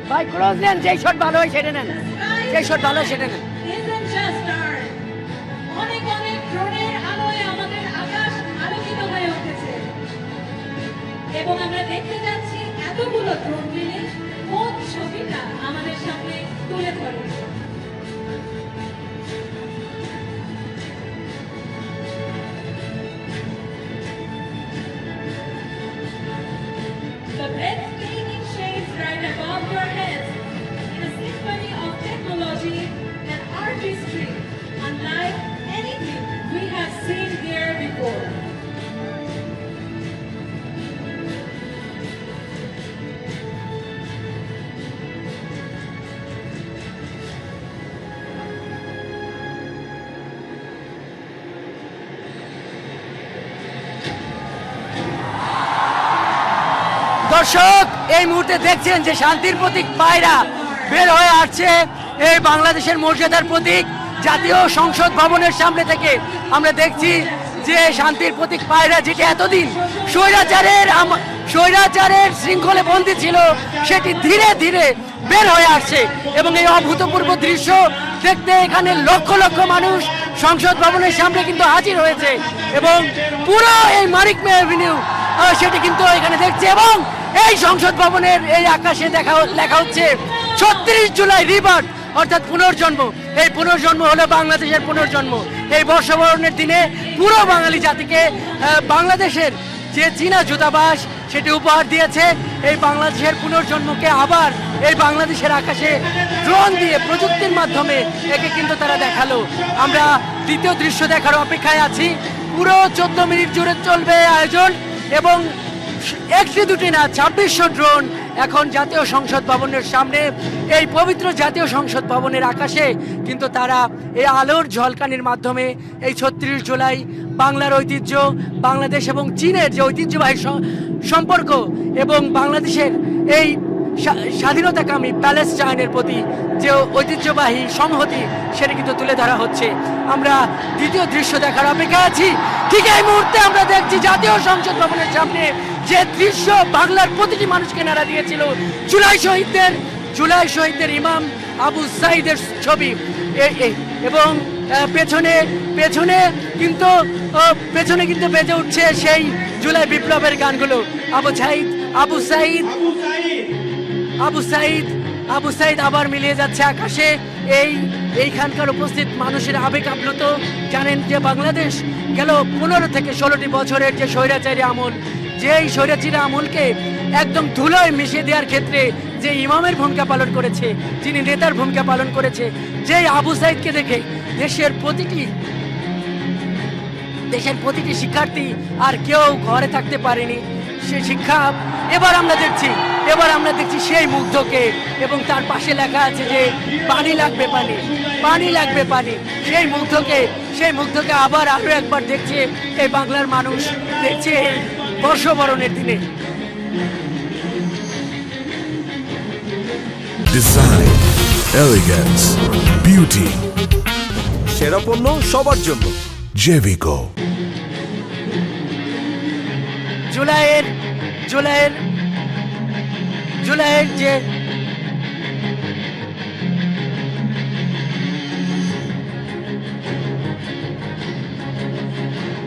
ভাই ক্লোজ নেন, যেই শট ভালো হয় সেটা নেন, যেই শট ভালো হয় সেটা নেন। অনেক অনেক ড্রোনের আলোয় আমাদের আকাশ আলোকিত হয়ে উঠেছে এবং আমরা দেখতে যাচ্ছি এতগুলো ড্রোন মিলে কোন ছবিটা আমাদের সামনে তুলে ধরে। The breathtaking shapes right above your heads in a symphony of technology and artistry unlike anything we have seen here before. দর্শক এই মুহূর্তে দেখছেন যে শান্তির প্রতীক পায়রা বের হয়ে আসছে এই বাংলাদেশের মর্যাদার প্রতীক জাতীয় সংসদ ভবনের সামনে থেকে। আমরা দেখছি যে শান্তির প্রতীক পায়রা, যেটি এতদিন স্বৈরাচারের শৃঙ্খলে বন্দী ছিল, সেটি ধীরে ধীরে বের হয়ে আসছে এবং এই অভূতপূর্ব দৃশ্য দেখতে এখানে লক্ষ লক্ষ মানুষ সংসদ ভবনের সামনে কিন্তু হাজির হয়েছে এবং পুরো এই মানিক মে অ্যাভিনিউ সেটি কিন্তু এখানে দেখছে এবং এই সংসদ ভবনের এই আকাশে লেখা হচ্ছে ৩৬ জুলাই রিবার্থ, অর্থাৎ পুনর্জন্ম। এই পুনর্জন্ম হলো বাংলাদেশের পুনর্জন্ম। এই বর্ষবরণের দিনে পুরো বাঙালি জাতিকে বাংলাদেশের যে চীনা দূতাবাস সেটি উপহার দিয়েছে এই বাংলাদেশের পুনর্জন্মকে আবার এই বাংলাদেশের আকাশে ড্রোন দিয়ে প্রযুক্তির মাধ্যমে একে কিন্তু তারা দেখালো। আমরা দ্বিতীয় দৃশ্য দেখার অপেক্ষায় আছি। পুরো 14 মিনিট জুড়ে চলবে আয়োজন এবং একটি দুটি না ২৬০০ ড্রোন এখন জাতীয় সংসদ ভবনের সামনে, এই পবিত্র জাতীয় সংসদ ভবনের আকাশে কিন্তু তারা এই আলোর ঝলকানির মাধ্যমে এই ৩৬ জুলাই বাংলার ঐতিহ্য, বাংলাদেশ এবং চীনের যে ঐতিহ্যবাহী সম্পর্ক এবং বাংলাদেশের এই স্বাধীনতাকামী প্যালেস্টাইনের প্রতি যে ঐতিহ্যবাহী সংহতি সেটা কিন্তু তুলে ধরা হচ্ছে। আমরা দ্বিতীয় দৃশ্য দেখার অপেক্ষা আছি। ঠিক এই মুহূর্তে আমরা দেখছি জাতীয় সংসদ ভবনের সামনে যে দৃশ্য বাংলার প্রতিটি মানুষকে নাড়া দিয়েছিল, জুলাই শহীদদের ইমাম আবু সাঈদের ছবি এবং পেছনে কিন্তু বেজে উঠছে সেই জুলাই বিপ্লবের গানগুলো। আবু সাঈদ আবার মিলিয়ে যাচ্ছে আকাশে। এইখানকার উপস্থিত মানুষের আবেগ আপ্লুত। জানেন যে বাংলাদেশ গেল 15 থেকে 16টি বছরের যে স্বৈরাচারী আমল, যেই স্বৈরাচারী আমলকে একদম ধুলোয় মিশিয়ে দেওয়ার ক্ষেত্রে যে ইমামের ভূমিকা পালন করেছে, যিনি নেতার ভূমিকা পালন করেছে, যেই আবু সাঈদকে দেখে দেশের প্রতিটি শিক্ষার্থী আর কেউ ঘরে থাকতে পারেনি। সে শিক্ষা এবার আমরা দেখছি সেই মুগ্ধকে এবং তার পাশে লেখা আছে যে পানি লাগবে পানি। সেই মুগ্ধকে আবার আরো একবার দেখছে এই বাংলার মানুষ, দেখছে এই বর্ষবরণের দিনে। ডিজাইন, এলিগেন্স, বিউটি, সেরা পণ্য সবার জন্য জেভিকো। জুলাইয়ের যে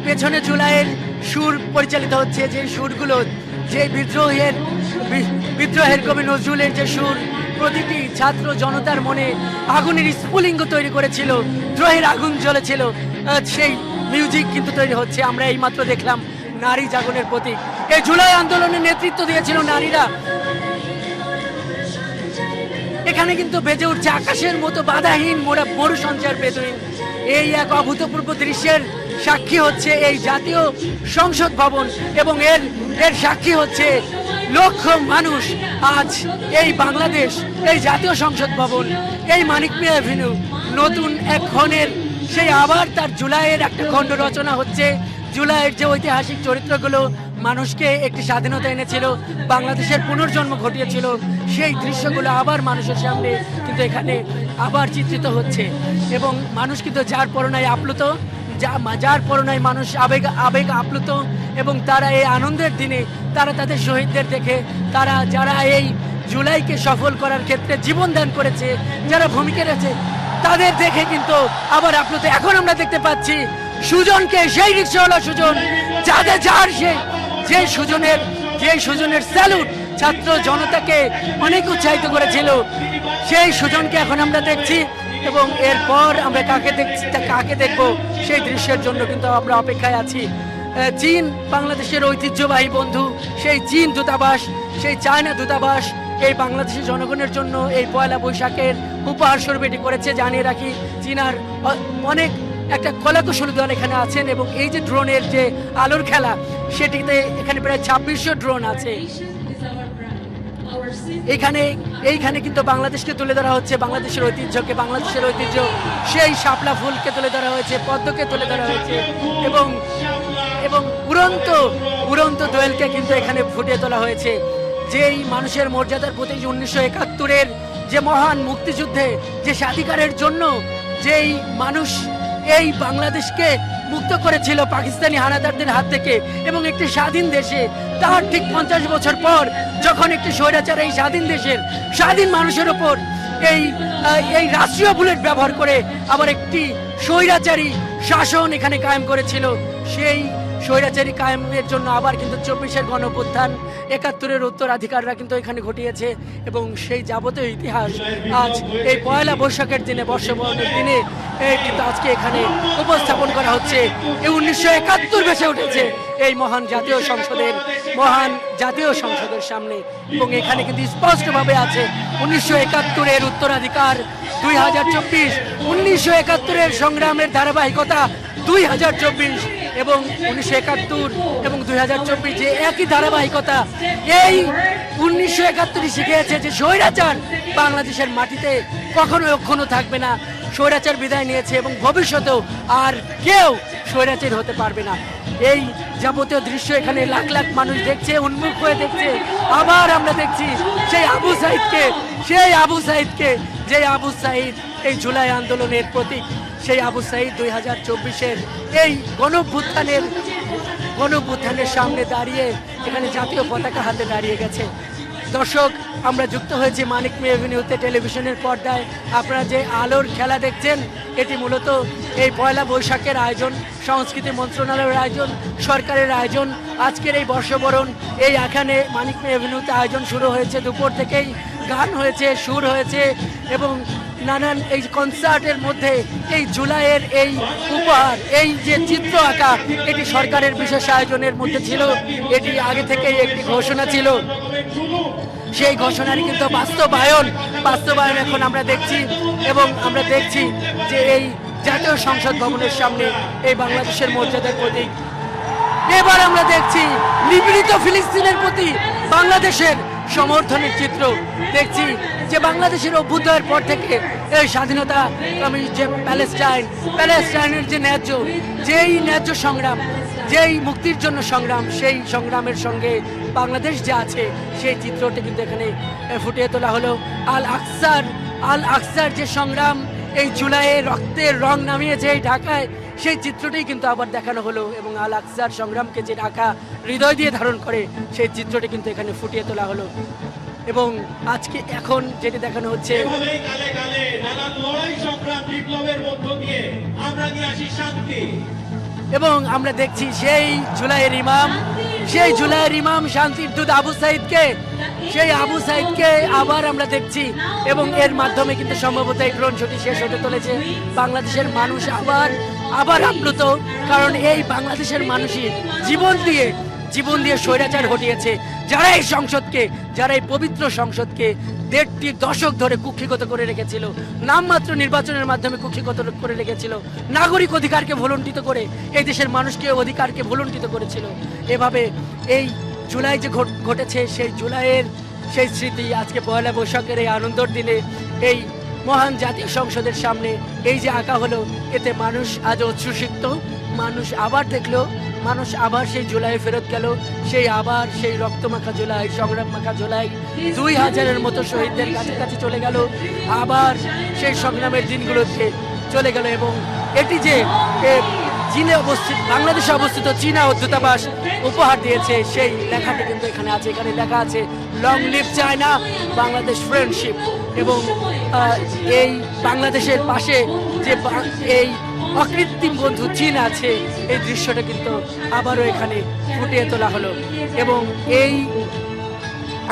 পেছনে জুলাইয়ের সুর পরিচালিত হচ্ছে, যে সুরগুলো, যে বিদ্রোহের কবি নজরুলের যে সুর প্রতিটি ছাত্র জনতার মনে আগুনের স্ফুলিঙ্গ তৈরি করেছিল, দ্রোহের আগুন জ্বলেছিল, সেই মিউজিক কিন্তু তৈরি হচ্ছে। আমরা এইমাত্র দেখলাম নারী জাগরণের প্রতীক। এই জুলাই আন্দোলনের নেতৃত্ব দিয়েছিল নারীরা। এখানে কিন্তু বেজে উঠছে আকাশের মতো বাধাহীন মরু সঞ্চার বেদুইন। এই এক অভূতপূর্ব দৃশ্যের সাক্ষী হচ্ছে এই জাতীয় সংসদ ভবন এবং এর সাক্ষী হচ্ছে লক্ষ মানুষ। আজ এই বাংলাদেশ, এই জাতীয় সংসদ ভবন, এই মানিক মে অ্যাভিনিউ নতুন এক ক্ষণের সেই আবার তার জুলাইয়ের একটা খণ্ড রচনা হচ্ছে। জুলাইয়ের যে ঐতিহাসিক চরিত্রগুলো মানুষকে একটি স্বাধীনতা এনেছিল, বাংলাদেশের পুনর্জন্ম ঘটিয়েছিল, সেই দৃশ্যগুলো আবার মানুষের সামনে কিন্তু এখানে আবার চিত্রিত হচ্ছে এবং মানুষ কিন্তু যার পরনায় আপ্লুত, যার পরনায় মানুষ আবেগ আপ্লুত এবং তারা এই আনন্দের দিনে তারা তাদের শহীদদের দেখে, যারা এই জুলাইকে সফল করার ক্ষেত্রে জীবন দান করেছে, যারা ভূমিকা রয়েছে, তাদের দেখে কিন্তু আবার আপ্লুত। এখন আমরা দেখতে পাচ্ছি সুজনকে, সেই রিক্সাওয়ালা সুজন, যে সুজনের স্যালুট ছাত্র জনতাকে অনেক উৎসাহিত করেছিল, সেই সুজনকে এখন আমরা দেখছি। এবং এরপর আমরা কাকে দেখবো সেই দৃশ্যের জন্য কিন্তু আমরা অপেক্ষায় আছি। চীন বাংলাদেশের ঐতিহ্যবাহী বন্ধু, সেই চীন দূতাবাস, সেই চায়না দূতাবাস এই বাংলাদেশের জনগণের জন্য এই পয়লা বৈশাখের উপহার স্বরূপ এটি করেছে। জানিয়ে রাখি, চীনার অনেক একটা কলাকুশলী দল এখানে আছেন এবং এই যে ড্রোনের যে আলোর খেলা, সেটিতে এখানে প্রায় 2600 ড্রোন আছে। এইখানে কিন্তু বাংলাদেশকে তুলে ধরা হচ্ছে, বাংলাদেশের ঐতিহ্য, সেই শাপলা ফুলকে তুলে ধরা হয়েছে, পদ্মকে তুলে ধরা হয়েছে এবং উড়ন্ত দোয়েলকে কিন্তু এখানে ফুটিয়ে তোলা হয়েছে। যেই মানুষের মর্যাদার প্রতি 1971-এর যে মহান মুক্তিযুদ্ধে, যে স্বাধিকারের জন্য যেই মানুষ এই বাংলাদেশকে মুক্ত করেছিল পাকিস্তানি হানাদারদের হাত থেকে এবং একটি স্বাধীন দেশে, তার ঠিক 50 বছর পর যখন একটি স্বৈরাচার এই স্বাধীন দেশের স্বাধীন মানুষের ওপর এই রাষ্ট্রীয় বুলেট ব্যবহার করে আবার একটি স্বৈরাচারী শাসন এখানে কায়েম করেছিল, সেই স্বৈরাচারী কায়েমের জন্য আবার কিন্তু 24-এর গণঅভ্যুত্থান, 71-এর উত্তরাধিকাররা কিন্তু এখানে ঘটিয়েছে। এবং সেই যাবতীয় ইতিহাস আজ এই পয়লা বৈশাখের দিনে, বর্ষবরণের দিনে কিন্তু আজকে এখানে উপস্থাপন করা হচ্ছে। এই 1971 ভেসে উঠেছে এই মহান জাতীয় সংসদের সামনে এবং এখানে কিন্তু স্পষ্টভাবে আছে 1971-এর উত্তরাধিকার 2024, 1971-এর সংগ্রামের ধারাবাহিকতা 2024 এবং 1971 এবং 2024 যে একই ধারাবাহিকতা। এই 1971 শিখিয়েছে যে স্বৈরাচার বাংলাদেশের মাটিতে কখনো থাকবে না, স্বৈরাচার বিদায় নিয়েছে এবং ভবিষ্যতেও আর কেউ স্বৈরাচার হতে পারবে না। এই যাবতীয় দৃশ্য এখানে লাখ লাখ মানুষ দেখছে, উন্মুখ হয়ে দেখছে। আবার আমরা দেখছি সেই আবু সাইদকে, যে আবু সাইদ এই জুলাই আন্দোলনের প্রতীক, সেই আবু সাইদ 2024-এর এই গণঅভ্যুত্থানের সামনে দাঁড়িয়ে এখানে জাতীয় পতাকা হাতে দাঁড়িয়ে গেছে। দর্শক, আমরা যুক্ত হয়েছি মানিক মিয়া এভিনিউতে টেলিভিশনের পর্দায়। আপনারা যে আলোর খেলা দেখছেন, এটি মূলত এই পয়লা বৈশাখের আয়োজন, সংস্কৃতি মন্ত্রণালয়ের আয়োজন, সরকারের আয়োজন। আজকের এই বর্ষবরণ এখানে মানিক মিয়া এভিনিউতে আয়োজন শুরু হয়েছে, দুপুর থেকেই গান হয়েছে, সুর হয়েছে এবং নানান এই কনসার্টের মধ্যে এই জুলাইয়ের এই উপহার, এই যে চিত্র আঁকা, এটি সরকারের বিশেষ আয়োজনের মধ্যে ছিল। এটি আগে থেকেই একটি ঘোষণা ছিল, সেই ঘোষণারই কিন্তু বাস্তবায়ন এখন আমরা দেখছি। এবং আমরা দেখছি যে এই জাতীয় সংসদ ভবনের সামনে এই বাংলাদেশের মর্যাদার প্রতীক। এবার আমরা দেখছি নিপীড়িত ফিলিস্তিনের প্রতি বাংলাদেশের সমর্থনের চিত্র। দেখছি যে বাংলাদেশের অভ্যুদয়ের পর থেকে এই স্বাধীনতা, যে প্যালেস্টাইনের যে ন্যায্য সংগ্রাম, যেই মুক্তির জন্য সংগ্রাম, সেই সংগ্রামের সঙ্গে বাংলাদেশ যে আছে সেই চিত্রটি কিন্তু এখানে ফুটিয়ে তোলা হলো। আল আকসার যে সংগ্রাম, এই জুলাইয়ে রক্তের রং নামিয়েছে এই ঢাকায়, সেই চিত্রটাই কিন্তু আবার দেখানো হলো এবং আল আকসার সংগ্রামকে যে ঢাকা হৃদয় দিয়ে ধারণ করে সেই চিত্রটি কিন্তু এখানে ফুটিয়ে তোলা হলো। এবং আজকে এখন যেটি দেখানো হচ্ছে, এবং আমরা দেখছি সেই জুলাইয়ের ইমাম শান্তির দূত আবু সাইদকে আবার আমরা দেখছি। এবং এর মাধ্যমে কিন্তু সম্ভবত এই ড্রোন শুটি শেষ হতে চলেছে। বাংলাদেশের মানুষ আবার আপ্লুত, কারণ এই বাংলাদেশের মানুষই জীবন দিয়ে স্বৈরাচার ঘটিয়েছে, যারা এই পবিত্র সংসদকে 1.5 দশক ধরে কুক্ষিগত করে রেখেছিল, নামমাত্র নির্বাচনের মাধ্যমে কুক্ষিগত করে রেখেছিল, নাগরিক অধিকারকে ভুলুণ্ঠিত করে এই দেশের মানুষকে অধিকারকে ভুলুণ্ঠিত করেছিল। এভাবে এই জুলাই যে ঘটেছে, সেই জুলাইয়ের সেই স্মৃতি আজকে পয়লা বৈশাখের এই আনন্দের দিনে এই মহান জাতীয় সংসদের সামনে এই যে আঁকা হলো, এতে মানুষ আজ উচ্ছ্বসিত। মানুষ আবার সেই জুলাই ফেরত গেল, সেই রক্তমাখা জুলাই, সংগ্রাম মাখা জুলাই 2000-এর মতো শহীদদের কাছাকাছি চলে গেল, আবার সেই সংগ্রামের দিনগুলোতে চলে গেল। এবং এটি যে চীনে অবস্থিত বাংলাদেশে অবস্থিত চীনা দূতাবাস উপহার দিয়েছে সেই লেখাটি কিন্তু এখানে আছে। এখানে লেখা আছে long live China, Bangladesh friendship. এবং এই বাংলাদেশের পাশে যে এই অকৃত্রিম বন্ধু চীন আছে, এই দৃশ্যটা কিন্তু আবারও এখানে ফুটিয়ে তোলা হলো। এবং এই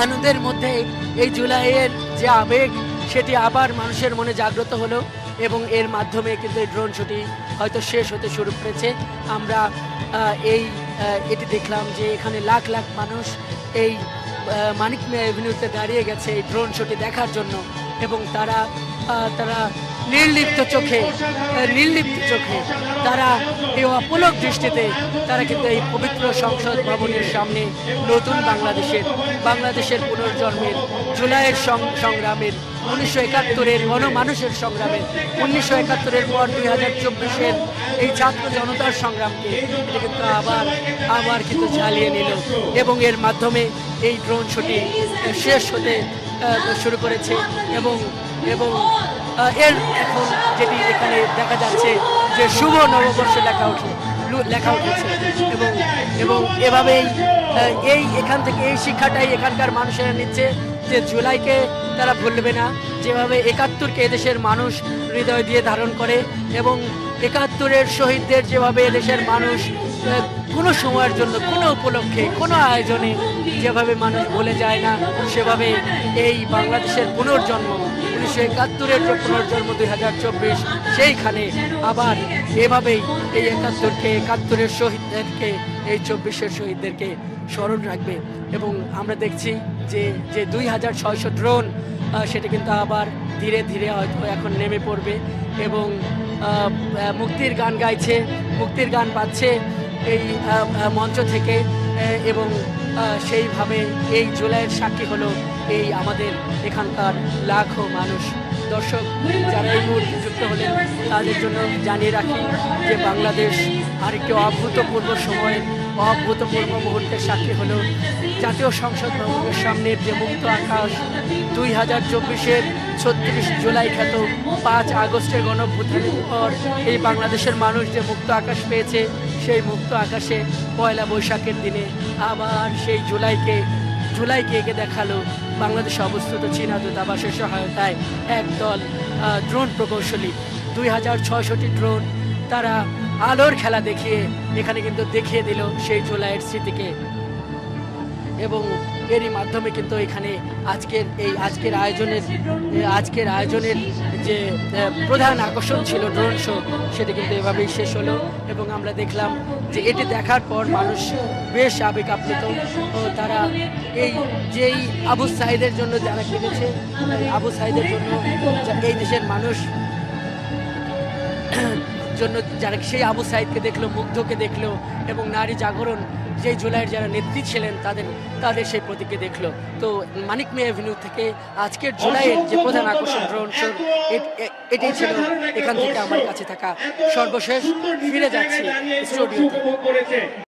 আনন্দের মধ্যে এই জুলাইয়ের যে আবেগ সেটি আবার মানুষের মনে জাগ্রত হলো এবং এর মাধ্যমে কিন্তু এই ড্রোন শুটিং হয়তো শেষ হতে শুরু করেছে। আমরা এটি দেখলাম যে এখানে লাখ লাখ মানুষ এই মানিক মিয়া এভিনিউতে দাঁড়িয়ে গেছে এই ড্রোন শুটি দেখার জন্য এবং তারা নির্লিপ্ত চোখে তারা এই অপলক দৃষ্টিতে তারা কিন্তু এই পবিত্র সংসদ ভবনের সামনে নতুন বাংলাদেশের পুনর্জন্মের, জুলাইয়ের সংগ্রামের, 1971-এর গণমানুষের সংগ্রামের, 1971-এর পর 2024-এর এই ছাত্র জনতার সংগ্রামকে এটা কিন্তু আবার কিন্তু ঝালিয়ে নিল এবং এর মাধ্যমে এই ড্রোন শুটিং শেষ হতে শুরু করেছে। এবং এর এখন যেটি এখানে দেখা যাচ্ছে যে শুভ নববর্ষ লেখা উঠেছে এবং এভাবেই এখান থেকে এই শিক্ষাটাই এখানকার মানুষেরা নিচ্ছে যে জুলাইকে তারা ভুলবে না, যেভাবে 71-কে এদেশের মানুষ হৃদয় দিয়ে ধারণ করে এবং 71-এর শহীদদের যেভাবে এদেশের মানুষ কোনো সময়ের জন্য, কোনো উপলক্ষে, কোনো আয়োজনে যেভাবে মানুষ ভুলে যায় না, সেভাবে এই বাংলাদেশের পুনর্জন্ম, 1971-এর যে পুনর্জন্ম 2024, সেইখানে আবার এভাবেই এই 71-এর শহীদদেরকে, এই 24-এর শহীদদেরকে স্মরণ রাখবে। এবং আমরা দেখছি যে 2600 ড্রোন সেটা কিন্তু আবার ধীরে ধীরে হয়তো এখন নেমে পড়বে এবং মুক্তির গান গাইছে, মুক্তির গান বাজছে এই মঞ্চ থেকে এবং সেইভাবে এই জুলাইয়ের সাক্ষী হলো এই আমাদের এখানকার লাখো মানুষ। দর্শক যারা এই মুহূর্তে যুক্ত হলেন তাদের জন্য জানিয়ে রাখি যে বাংলাদেশ আরেকটি অভূতপূর্ব সময়ের, অভূতপূর্ব মুহূর্তের সাক্ষী হলো। জাতীয় সংসদ ভবনের সামনের যে মুক্ত আকাশ, 2024-এর 36 জুলাই খ্যাত 5 আগস্টের গণঅভ্যুত্থানের পর এই বাংলাদেশের মানুষ যে মুক্ত আকাশ পেয়েছে, সেই মুক্ত আকাশে পয়লা বৈশাখের দিনে আবার সেই জুলাইকে এঁকে দেখালো বাংলাদেশে অবস্থিত চীনা দূতাবাসের সহায়তায় একদল ড্রোন প্রকৌশলী। 2600টি ড্রোন তারা আলোর খেলা দেখিয়ে এখানে কিন্তু দেখিয়ে দিল সেই জুলাইয়ের স্মৃতিকে এবং এরই মাধ্যমে কিন্তু এখানে আজকের আয়োজনের যে প্রধান আকর্ষণ ছিল ড্রোন শো, সেটা কিন্তু এভাবেই শেষ হলো এবং আমরা দেখলাম যে এটি দেখার পর মানুষ বেশ আবেগ আপ্লুত ও তারা যেই আবু সাঈদের জন্য যারা কেঁদেছে, আবু সাঈদের জন্য এই দেশের মানুষ জন্য যারা সেই আবু সাঈদকে দেখলো, মুগ্ধকে দেখলো এবং নারী জাগরণ যেই জুলাইয়ের যারা নেত্রী ছিলেন তাদের সেই প্রতীককে দেখলো। তো মানিক মিয়া এভিনিউ থেকে আজকের জুলাইয়ের যে প্রধান আকর্ষণ ড্রোন শো, এটাই ছিল এখান থেকে আমার কাছে থাকা সর্বশেষ। ফিরে যাচ্ছি স্টুডিওতে।